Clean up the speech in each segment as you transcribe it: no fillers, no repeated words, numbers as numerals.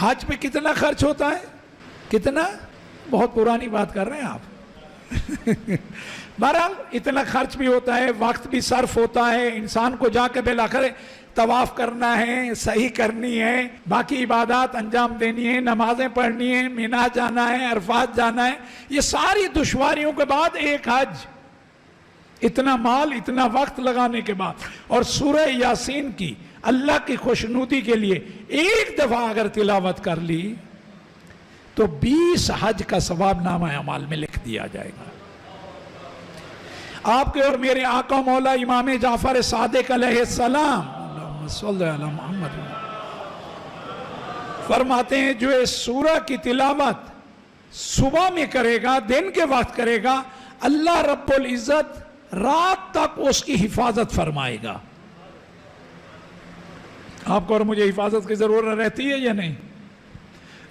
حج پہ کتنا خرچ ہوتا ہے؟ کتنا؟ بہت پرانی بات کر رہے ہیں آپ بہرحال اتنا خرچ بھی ہوتا ہے، وقت بھی صرف ہوتا ہے، انسان کو جا کے بالآخر طواف کرنا ہے، صحیح کرنی ہے، باقی عبادات انجام دینی ہے، نمازیں پڑھنی ہیں، مینا جانا ہے، عرفات جانا ہے، یہ ساری دشواریوں کے بعد ایک حج، اتنا مال اتنا وقت لگانے کے بعد، اور سورہ یاسین کی اللہ کی خوشنودی کے لیے ایک دفعہ اگر تلاوت کر لی تو 20 حج کا ثواب نامہ اعمال میں لکھ دیا جائے گا۔ آپ کے اور میرے آقا مولا امام جعفر صادق علیہ السلام اللہم صلی علی محمد فرماتے ہیں جو اس سورہ کی تلاوت صبح میں کرے گا، دن کے وقت کرے گا، اللہ رب العزت رات تک اس کی حفاظت فرمائے گا۔ آپ کو اور مجھے حفاظت کی ضرورت رہتی ہے یا نہیں؟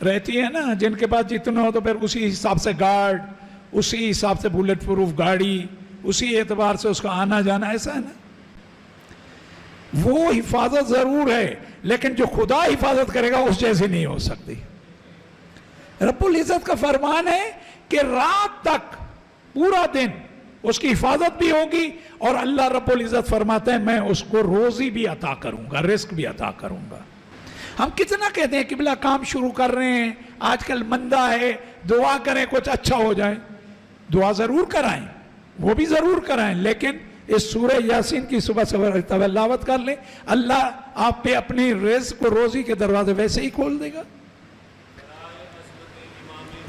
رہتی ہے نا، جن کے پاس جتنا ہو تو پھر اسی حساب سے گارڈ، اسی حساب سے بلٹ پروف گاڑی، اسی اعتبار سے اس کا آنا جانا، ایسا ہے نا۔ وہ حفاظت ضرور ہے لیکن جو خدا حفاظت کرے گا اس جیسے نہیں ہو سکتی۔ رب العزت کا فرمان ہے کہ رات تک پورا دن اس کی حفاظت بھی ہوگی، اور اللہ رب العزت فرماتا ہے میں اس کو روزی بھی عطا کروں گا، رزق بھی عطا کروں گا۔ ہم کتنا کہتے ہیں قبلہ کام شروع کر رہے ہیں، آج کل مندہ ہے، دعا کریں کچھ اچھا ہو جائے۔ دعا ضرور کرائیں، وہ بھی ضرور کرائیں، لیکن اس سورہ یاسین کی صبح سے تلاوت کر لیں، اللہ آپ پہ اپنی رزق و روزی کے دروازے ویسے ہی کھول دے گا۔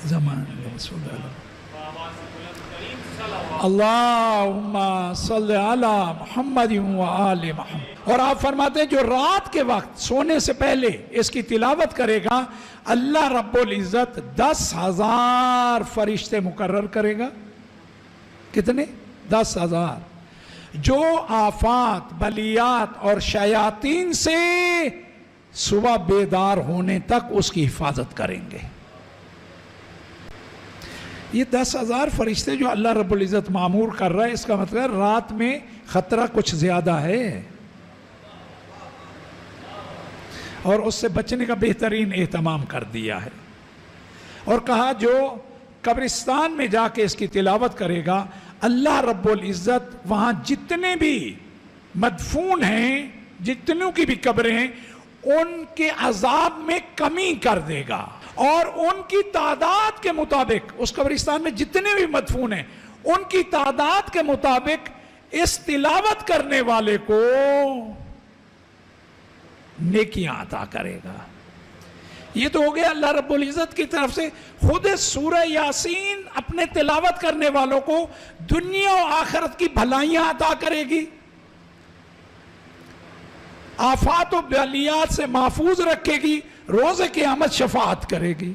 زمان اللہم صلی علی محمد و آل محمد۔ اور آپ فرماتے ہیں جو رات کے وقت سونے سے پہلے اس کی تلاوت کرے گا، اللہ رب العزت 10,000 فرشتے مقرر کرے گا۔ کتنے؟ 10,000، جو آفات، بلیات اور شیاطین سے صبح بیدار ہونے تک اس کی حفاظت کریں گے۔ یہ 10,000 فرشتے جو اللہ رب العزت معمور کر رہا ہے، اس کا مطلب رات میں خطرہ کچھ زیادہ ہے، اور اس سے بچنے کا بہترین اہتمام کر دیا ہے۔ اور کہا جو قبرستان میں جا کے اس کی تلاوت کرے گا، اللہ رب العزت وہاں جتنے بھی مدفون ہیں، جتنوں کی بھی قبریں ہیں، ان کے عذاب میں کمی کر دے گا، اور ان کی تعداد کے مطابق، اس قبرستان میں جتنے بھی مدفون ہیں ان کی تعداد کے مطابق اس تلاوت کرنے والے کو نیکیاں عطا کرے گا۔ یہ تو ہو گیا اللہ رب العزت کی طرف سے، خود سورہ یاسین اپنے تلاوت کرنے والوں کو دنیا و آخرت کی بھلائیاں عطا کرے گی، آفات و بلیات سے محفوظ رکھے گی، روز قیامت شفاعت کرے گی۔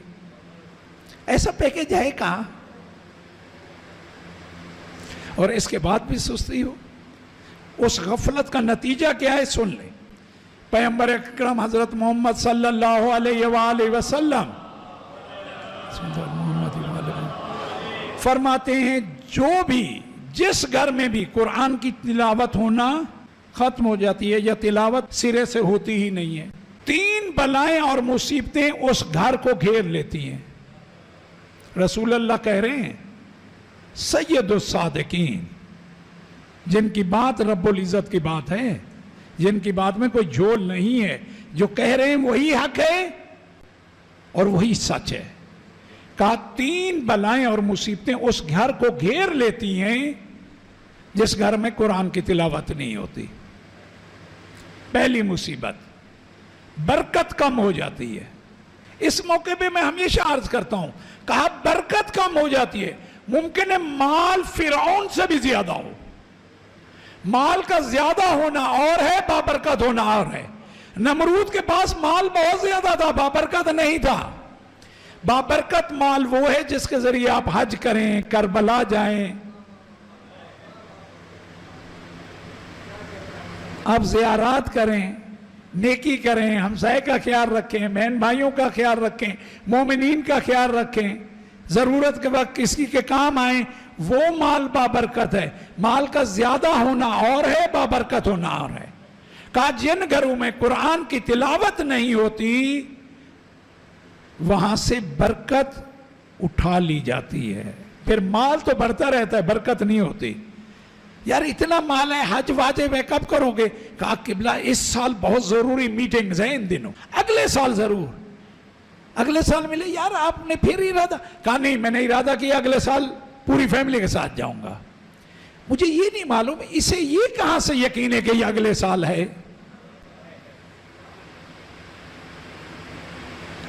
ایسا پیکج ہے کہاں؟ اور اس کے بعد بھی سستی ہو۔ اس غفلت کا نتیجہ کیا ہے سن لیں۔ پیغمبر اکرم حضرت محمد صلی اللہ علیہ وآلہ وسلم فرماتے ہیں جو بھی جس گھر میں بھی قرآن کی تلاوت ہونا ختم ہو جاتی ہے یا تلاوت سرے سے ہوتی ہی نہیں ہے، 3 بلائیں اور مصیبتیں اس گھر کو گھیر لیتی ہیں۔ رسول اللہ کہہ رہے ہیں سید الصادقین، جن کی بات رب العزت کی بات ہے، جن کی بات میں کوئی جھول نہیں ہے، جو کہہ رہے ہیں وہی حق ہے اور وہی سچ ہے۔ کہا 3 بلائیں اور مصیبتیں اس گھر کو گھیر لیتی ہیں جس گھر میں قرآن کی تلاوت نہیں ہوتی۔ پہلی مصیبت، برکت کم ہو جاتی ہے۔ اس موقع پہ میں ہمیشہ عرض کرتا ہوں، کہا برکت کم ہو جاتی ہے، ممکن ہے مال فرعون سے بھی زیادہ ہو۔ مال کا زیادہ ہونا اور ہے، بابرکت ہونا اور ہے۔ نمرود کے پاس مال بہت زیادہ تھا، بابرکت نہیں تھا۔ بابرکت مال وہ ہے جس کے ذریعے آپ حج کریں، کربلا جائیں، آپ زیارات کریں، نیکی کریں، ہمسائے کا خیال رکھیں، بہن بھائیوں کا خیال رکھیں، مومنین کا خیال رکھیں، ضرورت کے وقت کسی کے کام آئیں، وہ مال بابرکت ہے۔ مال کا زیادہ ہونا اور ہے، بابرکت ہونا اور ہے۔ کہا جن گھروں میں قرآن کی تلاوت نہیں ہوتی وہاں سے برکت اٹھا لی جاتی ہے. پھر مال تو بڑھتا رہتا ہے, برکت نہیں ہوتی. یار اتنا مال ہے, حج واجب ہے, کب کرو گے؟ کہا قبلہ اس سال بہت ضروری میٹنگز ہیں ان دنوں, اگلے سال ضرور, اگلے سال ملے. یار آپ نے پھر ارادہ, کہا نہیں میں نے ارادہ کیا اگلے سال پوری فیملی کے ساتھ جاؤں گا. مجھے یہ نہیں معلوم اسے یہ کہاں سے یقین ہے کہ یہ اگلے سال ہے.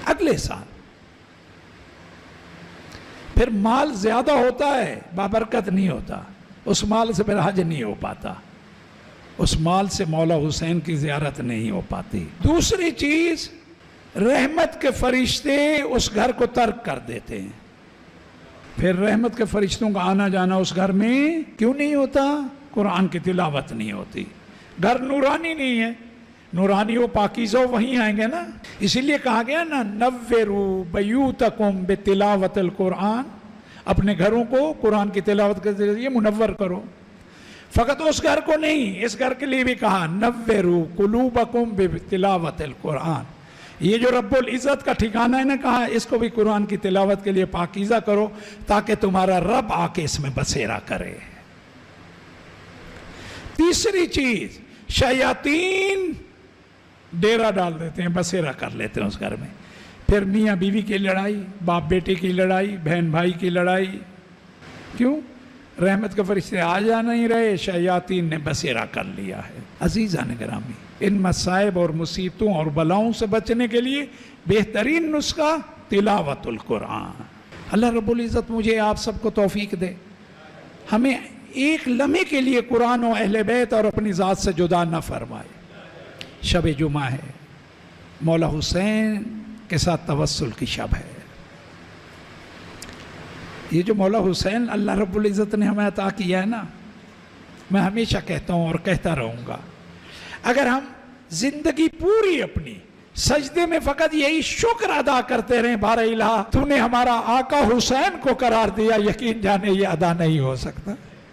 اگلے سال. پھر مال زیادہ ہوتا ہے, بابرکت نہیں ہوتا, اس مال سے پھر حج نہیں ہو پاتا, اس مال سے مولا حسین کی زیارت نہیں ہو پاتی. دوسری چیز, رحمت کے فرشتے اس گھر کو ترک کر دیتے ہیں. پھر رحمت کے فرشتوں کا آنا جانا اس گھر میں کیوں نہیں ہوتا؟ قرآن کی تلاوت نہیں ہوتی. گھر نورانی نہیں ہے, نورانی و پاکیزہ وہیں آئیں گے نا. اسی لیے کہا گیا نا نوّروا بیوتکم بتلاوت القرآن, اپنے گھروں کو قرآن کی تلاوت کے ذریعے منور کرو. فقط اس گھر کو نہیں, اس گھر کے لیے بھی کہا نوّروا قلوبکم بتلاوت القرآن. یہ جو رب العزت کا ٹھکانہ ہے نا, کہا اس کو بھی قرآن کی تلاوت کے لیے پاکیزہ کرو تاکہ تمہارا رب آ کے اس میں بسیرا کرے. تیسری چیز, شیاطین ڈیرا ڈال دیتے ہیں, بسیرا کر لیتے ہیں اس گھر میں. پھر میاں بیوی کی لڑائی, باپ بیٹے کی لڑائی, بہن بھائی کی لڑائی. کیوں؟ رحمت کے فرشتے آ جا نہیں رہے, شیاطین نے بسیرا کر لیا ہے. عزیزان گرامی, ان مصائب اور مصیبتوں اور بلاؤں سے بچنے کے لیے بہترین نسخہ تلاوت القرآن. اللہ رب العزت مجھے آپ سب کو توفیق دے, ہمیں ایک لمحے کے لیے قرآن و اہل بیت اور اپنی ذات سے جدا نہ فرمائے. شب جمعہ ہے, مولا حسین کے ساتھ توسل کی شب ہے. یہ جو مولا حسین اللہ رب العزت نے ہمیں عطا کیا ہے نا, میں ہمیشہ کہتا ہوں اور کہتا رہوں گا, اگر ہم زندگی پوری اپنی سجدے میں فقط یہی شکر ادا کرتے رہیں, بار الہ تو نے ہمارا آقا حسین کو قرار دیا, یقین جانے یہ ادا نہیں ہو سکتا.